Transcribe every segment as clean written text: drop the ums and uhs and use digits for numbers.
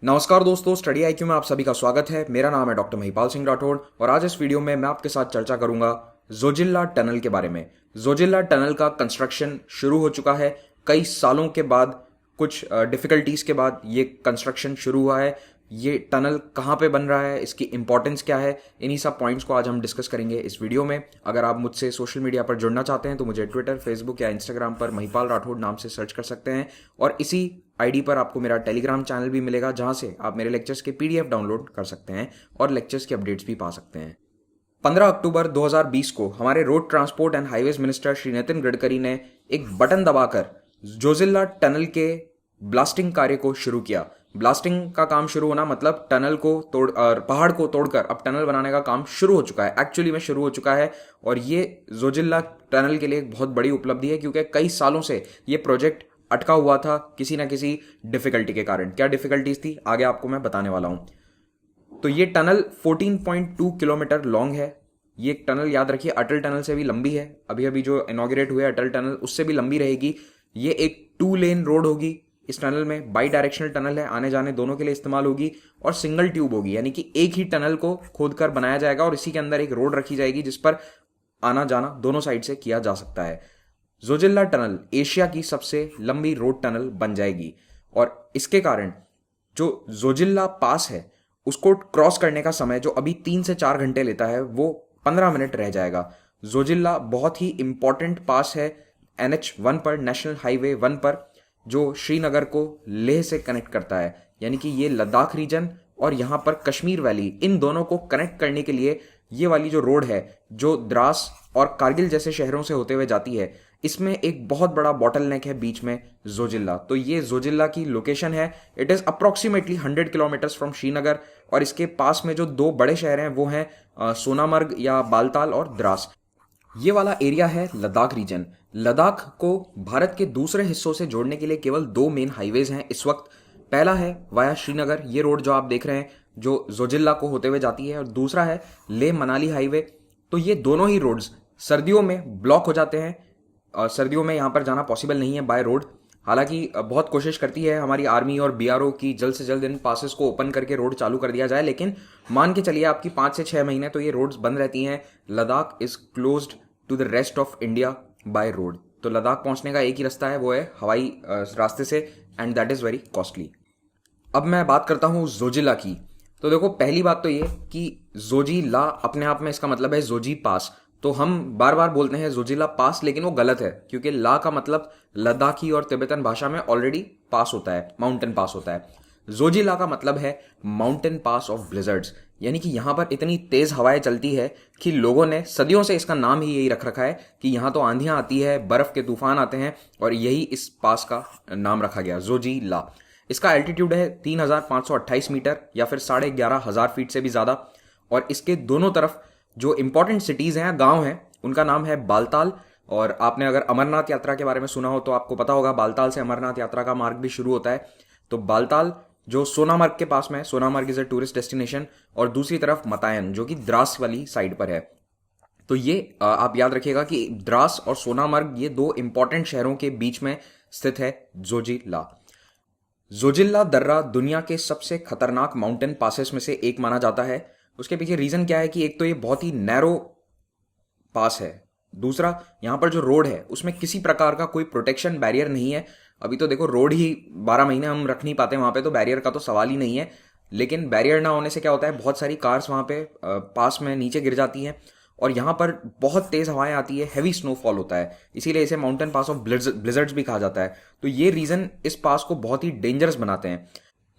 नमस्कार दोस्तों, study IQ में आप सभी का स्वागत है। मेरा नाम है डॉक्टर महिपाल सिंह राठौड़ और आज इस वीडियो में मैं आपके साथ चर्चा करूंगा जोजिला टनल के बारे में। जोजिला टनल का कंस्ट्रक्शन शुरू हो चुका है। कई सालों के बाद, कुछ डिफिकल्टीज के बाद ये कंस्ट्रक्शन शुरू हुआ है। ये टनल कहाँ पे बन रहा है, इसकी इंपॉर्टेंस क्या है, इन्हीं सब पॉइंट्स को आज हम डिस्कस करेंगे इस वीडियो में। अगर आप मुझसे सोशल मीडिया पर जुड़ना चाहते हैं तो मुझे ट्विटर, फेसबुक या इंस्टाग्राम पर महिपाल राठौड़ नाम से सर्च कर सकते हैं और इसी आईडी पर आपको मेरा टेलीग्राम चैनल भी मिलेगा जहां से आप मेरे लेक्चर्स के पीडीएफ डाउनलोड कर सकते हैं और लेक्चर्स के अपडेट्स भी पा सकते हैं। 15 अक्टूबर 2020 को हमारे road transport and highways minister Shri Nitin Gadkari ने एक बटन दबाकर जोजिला टनल के ब्लास्टिंग कार्य को शुरू किया। ब्लास्टिंग का काम शुरू होना मतलब टनल को तोड़ और पहाड़ को तोड़कर अब टनल बनाने का काम शुरू हो चुका है, एक्चुअली में शुरू हो चुका है। और ये जोजिला टनल के लिए एक बहुत बड़ी उपलब्धि है क्योंकि कई सालों से ये प्रोजेक्ट अटका हुआ था किसी ना किसी डिफिकल्टी के कारण। क्या डिफिकल्टीज थी आगे आपको मैं बताने वाला हूं। तो ये टनल 14.2 किलोमीटर लॉन्ग है। ये एक टनल, याद रखिए, अटल टनल से भी लंबी है। अभी अभी जो इनॉग्रेट हुए अटल टनल उससे भी लंबी रहेगी। ये एक 2 लेन रोड होगी। इस टनल में बाई डायरेक्शनल टनल है, आने जाने दोनों के लिए इस्तेमाल होगी और सिंगल ट्यूब होगी, यानी कि एक ही टनल को खोदकर बनाया जाएगा और इसी के अंदर एक रोड रखी जाएगी जिस पर आना जाना दोनों साइड से किया जा सकता है। जोजिला टनल एशिया की सबसे लंबी रोड टनल बन जाएगी और इसके कारण जो जोजिला पास है उसको क्रॉस करने का समय जो अभी 3 से 4 घंटे लेता है वो 15 मिनट रह जाएगा। जोजिला बहुत ही इंपॉर्टेंट पास है NH1 पर, नेशनल हाईवे 1 पर, जो श्रीनगर को लेह से कनेक्ट करता है। यानी कि ये लद्दाख रीजन और यहाँ पर कश्मीर वैली, इन दोनों को कनेक्ट करने के लिए ये वाली जो रोड है जो द्रास और कारगिल जैसे शहरों से होते हुए जाती है, इसमें एक बहुत बड़ा बॉटलनेक है बीच में, जोजिला। तो ये जोजिला की लोकेशन है। It is approximately 100 kilometres from Srinagar और इसके पास में जो 2 बड़े शहर हैं वो हैं सोनामर्ग या बालताल और द्रास। ये वाला एरिया है लद्दाख रीजन। लद्दाख को भारत के दूसरे हिस्सों से जोड़ने के लिए केवल 2 मेन हाईवेज हैं इस वक्त। पहला है वाया श्रीनगर, ये रोड जो आप देख रहे हैं जो जोजिला को होते हुए जाती है, और दूसरा है लेह मनाली हाईवे। तो ये दोनों ही रोड्स सर्दियों में ब्लॉक हो जाते हैं। सर्दियों में यहाँ पर जाना पॉसिबल नहीं है बाय रोड। हालांकि बहुत कोशिश करती है हमारी आर्मी और BRO की जल्द से जल्द इन पासेस को ओपन करके रोड चालू कर दिया जाए, लेकिन मान के चलिए आपकी 5 से 6 महीने तो ये रोड्स बंद रहती हैं। Ladakh is closed to the rest of India by road. तो लद्दाख पहुंचने का एक ही रास्ता है, वो है हवाई रास्ते से, and that is very costly. अब मैं बात करता हूं जोजिला की। तो देखो, पहली बात तो ये कि जोजिला अपने आप में इसका मतलब है जोजी पास। तो हम बार बार बोलते हैं जोजिला पास, लेकिन वो गलत है क्योंकि ला का मतलब लद्दाखी और तिब्बतन भाषा में ऑलरेडी पास होता है, माउंटेन पास होता है। जोजिला का मतलब है माउंटेन पास ऑफ ब्लिजर्ड्स, यानी कि यहां पर इतनी तेज हवाएं चलती है कि लोगों ने सदियों से इसका नाम ही यही रख रखा है कि यहां तो आंधियां आती है, बर्फ के तूफान आते हैं, और यही इस पास का नाम रखा गया, जोजिला। इसका एल्टीट्यूड है 3528 मीटर या फिर 11,500 फीट से भी ज्यादा। और इसके दोनों तरफ जो इंपॉर्टेंट सिटीज हैं, गांव हैं, उनका नाम है बालताल। और आपने अगर अमरनाथ यात्रा के बारे में सुना हो तो आपको पता होगा बालताल से अमरनाथ यात्रा का मार्ग भी शुरू होता है। तो बालताल जो सोनामर्ग के पास में है, Sonamarg is a tourist destination, और दूसरी तरफ मतायन जो कि द्रास वाली साइड पर है। तो ये आप याद रखिएगा कि द्रास और सोनामर्ग ये 2 इंपॉर्टेंट शहरों के बीच में स्थित है जोजिला। जोजिला दर्रा दुनिया के सबसे खतरनाक माउंटेन पासेस में से एक माना जाता है। उसके पीछे रीजन क्या है कि एक तो ये बहुत ही नैरो पास है, दूसरा यहां पर जो रोड है उसमें किसी प्रकार का कोई प्रोटेक्शन बैरियर नहीं है। अभी तो देखो, रोड ही 12 महीने हम रख नहीं पाते वहां पे, तो बैरियर का तो सवाल ही नहीं है। लेकिन बैरियर ना होने से क्या होता है, बहुत सारी कार्स वहां पे पास में नीचे गिर जाती हैं और यहाँ पर बहुत तेज हवाएं आती है, हैवी स्नोफॉल होता है, इसीलिए इसे माउंटेन पास ऑफ ब्लिजर्ड्स भी कहा जाता है। तो ये रीजन इस पास को बहुत ही डेंजरस बनाते हैं।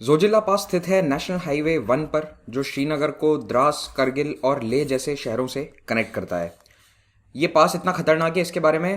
जोजिला पास स्थित है नेशनल हाईवे 1 पर, जो श्रीनगर को द्रास, करगिल और लेह जैसे शहरों से कनेक्ट करता है। ये पास इतना खतरनाक है, इसके बारे में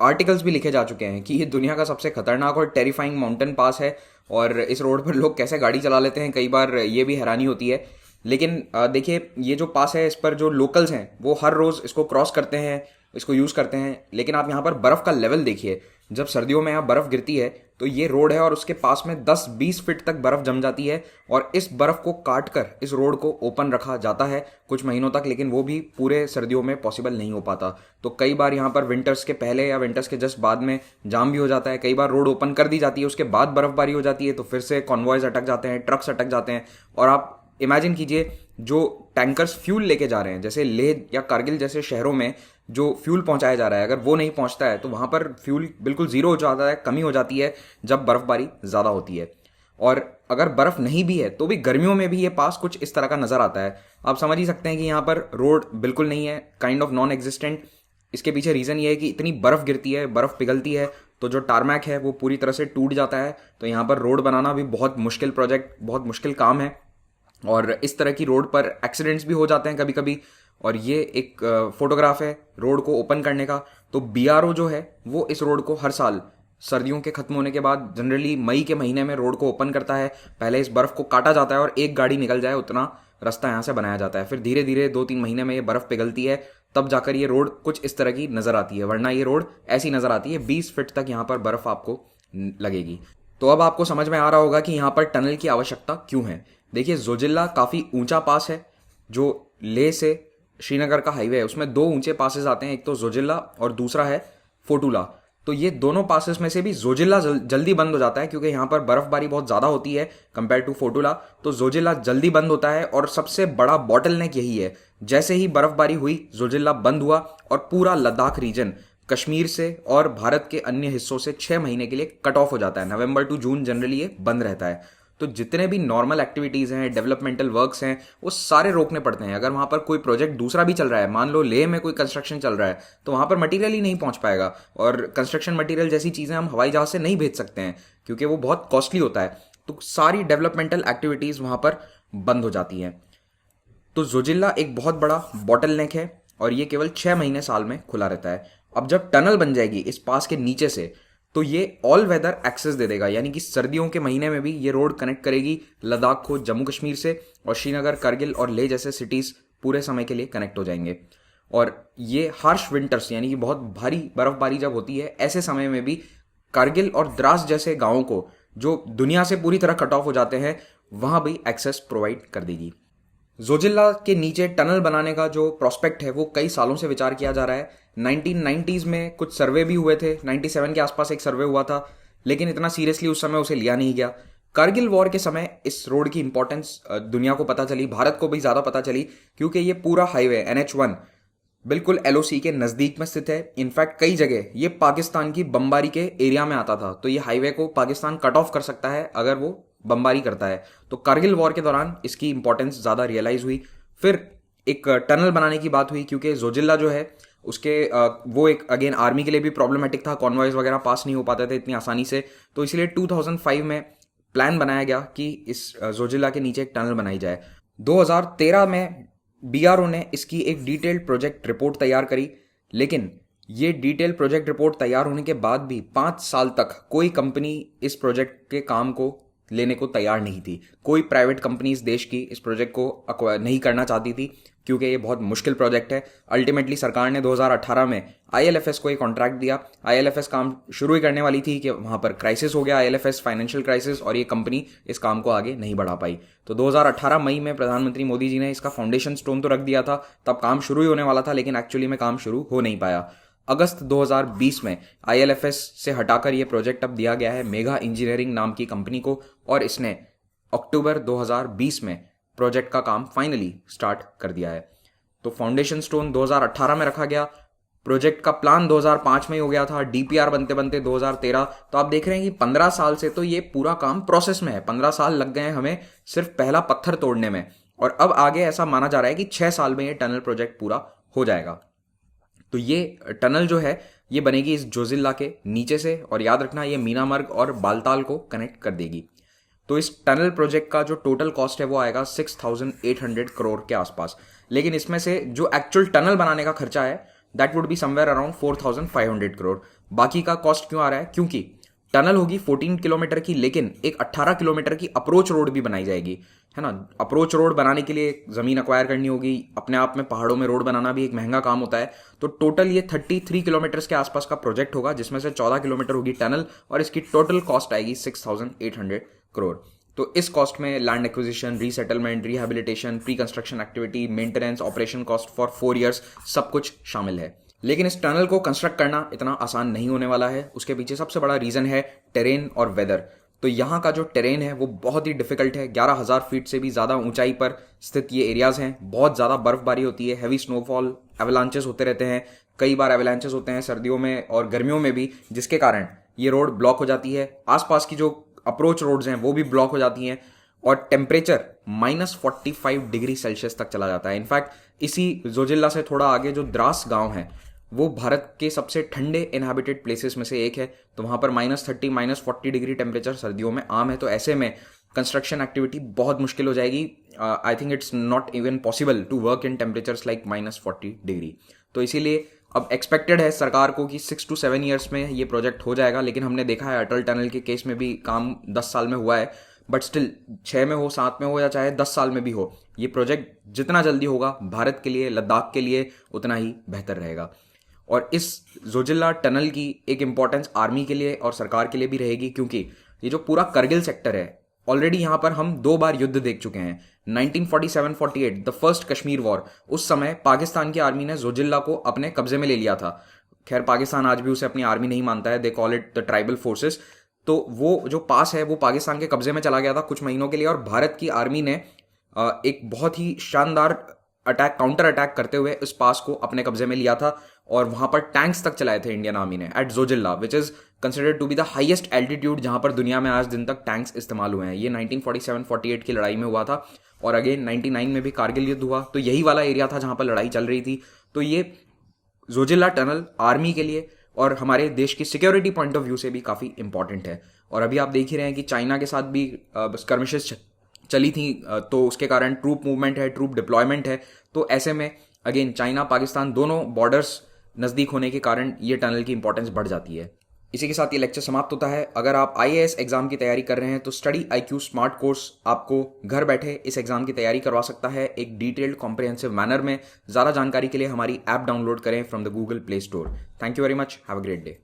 आर्टिकल्स भी लिखे जा चुके हैं कि ये दुनिया का सबसे खतरनाक और टेरिफाइंग माउंटेन पास है। और इस रोड पर लोग कैसे गाड़ी चला लेते हैं, कई बार ये भी हैरानी होती है। लेकिन देखिए, ये जो पास है इस पर जो लोकल्स हैं वो हर रोज इसको क्रॉस करते हैं, इसको यूज करते हैं। लेकिन आप यहाँ पर बर्फ का लेवल देखिए, जब सर्दियों में यहाँ बर्फ गिरती है तो ये रोड है और उसके पास में 10-20 फीट तक बर्फ जम जाती है और इस बर्फ को काट कर इस रोड को ओपन रखा जाता है कुछ महीनों तक, लेकिन वो भी पूरे सर्दियों में पॉसिबल नहीं हो पाता। तो कई बार यहाँ पर विंटर्स के पहले या विंटर्स के जस्ट बाद में जाम भी हो जाता है। कई बार रोड ओपन कर दी जाती है, उसके बाद बर्फबारी हो जाती है, तो फिर से कॉन्वॉयज अटक जाते हैं, ट्रक्स अटक जाते हैं। और आप इमेजिन कीजिए, जो टैंकर्स फ्यूल लेके जा रहे हैं, जैसे लेह या कारगिल जैसे शहरों में जो फ्यूल पहुंचाया जा रहा है, अगर वो नहीं पहुंचता है तो वहां पर फ्यूल बिल्कुल जीरो हो जाता है, कमी हो जाती है जब बर्फबारी ज़्यादा होती है। और अगर बर्फ नहीं भी है तो भी गर्मियों में भी ये पास कुछ इस तरह का नज़र आता है। आप समझ ही सकते हैं कि यहाँ पर रोड बिल्कुल नहीं है, काइंड ऑफ नॉन एग्जिस्टेंट। इसके पीछे रीज़न ये है कि इतनी बर्फ़ गिरती है, बर्फ़ पिघलती है, तो जो टारमैक है वो पूरी तरह से टूट जाता है। तो यहाँ पर रोड बनाना भी बहुत मुश्किल प्रोजेक्ट, बहुत मुश्किल काम है। और इस तरह की रोड पर एक्सीडेंट्स भी हो जाते हैं कभी कभी। और ये एक फोटोग्राफ है रोड को ओपन करने का। तो बीआरओ जो है वो इस रोड को हर साल सर्दियों के खत्म होने के बाद जनरली मई के महीने में रोड को ओपन करता है। पहले इस बर्फ को काटा जाता है और एक गाड़ी निकल जाए उतना रास्ता यहाँ से बनाया जाता है। फिर धीरे धीरे 2-3 महीने में ये बर्फ पिघलती है, तब जाकर ये रोड कुछ इस तरह की नजर आती है, वरना ये रोड ऐसी नजर आती है 20 फीट तक यहाँ पर बर्फ आपको लगेगी। तो अब आपको समझ में आ रहा होगा कि यहाँ पर टनल की आवश्यकता क्यों है। देखिए, जोजिल्ला काफ़ी ऊंचा पास है। जो लेह से श्रीनगर का हाईवे है उसमें 2 ऊंचे पासेस आते हैं, एक तो जोजिल्ला और दूसरा है फोटुला। तो ये दोनों पासेस में से भी जोजिल्ला जल्दी बंद हो जाता है, क्योंकि यहाँ पर बर्फबारी बहुत ज़्यादा होती है कंपेयर टू फोटुला। तो जोजिल्ला जल्दी बंद होता है और सबसे बड़ा बॉटलनेक यही है। जैसे ही बर्फबारी हुई जोजिल्ला बंद हुआ और पूरा लद्दाख रीजन कश्मीर से और भारत के अन्य हिस्सों से 6 महीने के लिए कट ऑफ हो जाता है। नवंबर टू जून जनरली ये बंद रहता है। तो जितने भी नॉर्मल एक्टिविटीज़ हैं, डेवलपमेंटल वर्क्स हैं, वो सारे रोकने पड़ते हैं। अगर वहाँ पर कोई प्रोजेक्ट दूसरा भी चल रहा है, मान लो लेह में कोई कंस्ट्रक्शन चल रहा है, तो वहाँ पर मटेरियल ही नहीं पहुँच पाएगा। और कंस्ट्रक्शन मटेरियल जैसी चीज़ें हम हवाई जहाज़ से नहीं भेज सकते हैं क्योंकि वो बहुत कॉस्टली होता है। तो सारी डेवलपमेंटल एक्टिविटीज़ वहाँ पर बंद हो जाती हैं। तो जोजिल्ला एक बहुत बड़ा बॉटलनेक है और ये केवल 6 महीने साल में खुला रहता है। अब जब टनल बन जाएगी इस पास के नीचे से, तो ये ऑल वेदर एक्सेस दे देगा, यानी कि सर्दियों के महीने में भी ये रोड कनेक्ट करेगी लद्दाख को जम्मू कश्मीर से, और श्रीनगर, करगिल और लेह जैसे सिटीज़ पूरे समय के लिए कनेक्ट हो जाएंगे। और ये हार्श विंटर्स यानी कि बहुत भारी बर्फबारी जब होती है, ऐसे समय में भी कारगिल और द्रास जैसे गाँवों को जो दुनिया से पूरी तरह कट ऑफ हो जाते हैं, वहाँ भी एक्सेस प्रोवाइड कर देगी। जोजिल्ला के नीचे टनल बनाने का जो प्रोस्पेक्ट है वो कई सालों से विचार किया जा रहा है। 1990s में कुछ सर्वे भी हुए थे, 97 के आसपास एक सर्वे हुआ था, लेकिन इतना सीरियसली उस समय उसे लिया नहीं गया। कारगिल वॉर के समय इस रोड की इंपॉर्टेंस दुनिया को पता चली, भारत को भी ज़्यादा पता चली, क्योंकि ये पूरा हाईवे NH1 बिल्कुल LOC के नज़दीक में स्थित है। इनफैक्ट कई जगह ये पाकिस्तान की बमबारी के एरिया में आता था, तो ये हाईवे को पाकिस्तान कट ऑफ कर सकता है अगर वो बमबारी करता है। तो कारगिल वॉर के दौरान इसकी इंपॉर्टेंस ज़्यादा रियलाइज हुई। फिर एक टनल बनाने की बात हुई, क्योंकि जोजिल्ला जो है उसके वो एक अगेन आर्मी के लिए भी प्रॉब्लमेटिक था, कॉन्वॉयज वगैरह पास नहीं हो पाते थे इतनी आसानी से। तो इसलिए 2005 में प्लान बनाया गया कि इस जोजिल्ला के नीचे एक टनल बनाई जाए। 2013 में BRO ने इसकी एक डिटेल्ड प्रोजेक्ट रिपोर्ट तैयार करी, लेकिन ये डिटेल प्रोजेक्ट रिपोर्ट तैयार होने के बाद भी 5 साल तक कोई कंपनी इस प्रोजेक्ट के काम को लेने को तैयार नहीं थी। कोई प्राइवेट कंपनी इस देश की इस प्रोजेक्ट को नहीं करना चाहती थी, क्योंकि ये बहुत मुश्किल प्रोजेक्ट है। अल्टीमेटली सरकार ने 2018 में IL&FS को एक कॉन्ट्रैक्ट दिया। IL&FS काम शुरू ही करने वाली थी कि वहाँ पर क्राइसिस हो गया, IL&FS फाइनेंशियल क्राइसिस, और ये कंपनी इस काम को आगे नहीं बढ़ा पाई। तो 2018 मई में प्रधानमंत्री मोदी जी ने इसका फाउंडेशन स्टोन तो रख दिया था, तब काम शुरू ही होने वाला था, लेकिन एक्चुअली में काम शुरू हो नहीं पाया। अगस्त 2020 में IL&FS से हटाकर ये प्रोजेक्ट अब दिया गया है मेगा इंजीनियरिंग नाम की कंपनी को, और इसने अक्टूबर 2020 में प्रोजेक्ट का काम फाइनली स्टार्ट कर दिया है। तो फाउंडेशन स्टोन 2018 में रखा गया, प्रोजेक्ट का प्लान 2005 में ही हो गया था, DPR बनते बनते 2013। तो आप देख रहे हैं कि 15 साल से तो ये पूरा काम प्रोसेस में है। 15 साल लग गए हैं हमें सिर्फ पहला पत्थर तोड़ने में, और अब आगे ऐसा माना जा रहा है कि 6 साल में ये टनल प्रोजेक्ट पूरा हो जाएगा। तो ये टनल जो है ये बनेगी इस जोजिल्ला के नीचे से, और याद रखना ये मीनामर्ग और बालताल को कनेक्ट कर देगी। तो इस टनल प्रोजेक्ट का जो टोटल कॉस्ट है वो आएगा 6,800 करोड़ के आसपास, लेकिन इसमें से जो एक्चुअल टनल बनाने का खर्चा है that would be somewhere around 4,500 crore. बाकी का कॉस्ट क्यों आ रहा है? क्योंकि टनल होगी 14 किलोमीटर की, लेकिन एक 18 किलोमीटर की अप्रोच रोड भी बनाई जाएगी, है ना। अप्रोच रोड बनाने के लिए ज़मीन अक्वायर करनी होगी, अपने आप में पहाड़ों में रोड बनाना भी एक महंगा काम होता है। तो टोटल ये 33 किलोमीटर्स के आसपास का प्रोजेक्ट होगा, जिसमें से 14 किलोमीटर होगी टनल, और इसकी टोटल कॉस्ट आएगी 6,800 करोड़। तो इस कॉस्ट में land acquisition, resettlement, rehabilitation, pre construction activity, maintenance, operation cost for 4 years, सब कुछ शामिल है। लेकिन इस टनल को कंस्ट्रक्ट करना इतना आसान नहीं होने वाला है। उसके पीछे सबसे बड़ा रीज़न है टेरेन और वेदर। तो यहाँ का जो टेरेन है वो बहुत ही डिफिकल्ट है। 11,000 फीट से भी ज़्यादा ऊंचाई पर स्थित ये एरियाज हैं। बहुत ज़्यादा बर्फबारी होती है, हैवी स्नोफॉल, एवलांचेस होते रहते हैं। कई बार एवलांचेस होते हैं सर्दियों में और गर्मियों में भी, जिसके कारण ये रोड ब्लॉक हो जाती है। आसपास की जो अप्रोच रोड्स हैं वो भी ब्लॉक हो जाती हैं, और टेम्परेचर -45 डिग्री सेल्सियस तक चला जाता है। इनफैक्ट इसी जोजिल्ला से थोड़ा आगे जो द्रास गांव है वो भारत के सबसे ठंडे इनहैबिटेड प्लेसेस में से एक है। तो वहाँ पर -30 -40 डिग्री टेम्परेचर सर्दियों में आम है। तो ऐसे में कंस्ट्रक्शन एक्टिविटी बहुत मुश्किल हो जाएगी। I think it's not even possible to work in temperatures like -40 degree. तो इसीलिए अब एक्सपेक्टेड है सरकार को कि 6 to 7 ईयर्स में ये प्रोजेक्ट हो जाएगा। लेकिन हमने देखा है अटल टनल के केस में भी काम 10 साल में हुआ है, बट स्टिल 6 में हो, 7 में हो, या चाहे 10 साल में भी हो, ये प्रोजेक्ट जितना जल्दी होगा भारत के लिए, लद्दाख के लिए उतना ही बेहतर रहेगा। और इस जोजिल्ला टनल की एक इंपॉर्टेंस आर्मी के लिए और सरकार के लिए भी रहेगी, क्योंकि ये जो पूरा करगिल सेक्टर है, ऑलरेडी यहाँ पर हम 2 बार युद्ध देख चुके हैं। 1947-48 द फर्स्ट कश्मीर वॉर, उस समय पाकिस्तान की आर्मी ने जोजिल्ला को अपने कब्जे में ले लिया था। खैर पाकिस्तान आज भी उसे अपनी आर्मी नहीं मानता है, they call it the tribal forces. तो वो जो पास है वो पाकिस्तान के कब्जे में चला गया था कुछ महीनों के लिए, और भारत की आर्मी ने एक बहुत ही शानदार अटैक, काउंटर अटैक करते हुए इस पास को अपने कब्जे में लिया था, और वहां पर टैंक्स तक चलाए थे इंडियन आर्मी ने at Zojila, which is considered to be the highest altitude जहां पर दुनिया में आज दिन तक टैंक्स इस्तेमाल हुए हैं। ये 1947-48 की लड़ाई में हुआ था, और अगेन 99 में भी कारगिल युद्ध हुआ। तो यही वाला एरिया था जहां पर लड़ाई चल रही थी। तो ये जोजिल्ला टनल आर्मी के लिए और हमारे देश की सिक्योरिटी पॉइंट ऑफ व्यू से भी काफ़ी इंपॉर्टेंट है। और अभी आप देख ही रहे हैं कि चाइना के साथ भी स्कर्मिशेस चली थी, तो उसके कारण ट्रूप मूवमेंट है, ट्रूप डिप्लॉयमेंट है। तो ऐसे में अगेन चाइना पाकिस्तान दोनों बॉर्डर्स नज़दीक होने के कारण ये टनल की इंपॉर्टेंस बढ़ जाती है। इसी के साथ ये लेक्चर समाप्त होता है। अगर आप IAS एग्जाम की तैयारी कर रहे हैं तो स्टडी IQ स्मार्ट कोर्स आपको घर बैठे इस एग्जाम की तैयारी करवा सकता है एक डिटेल्ड कॉम्प्रिहेंसिव मैनर में। ज़्यादा जानकारी के लिए हमारी ऐप डाउनलोड करें from the Google play store. Thank you very much, have a great day.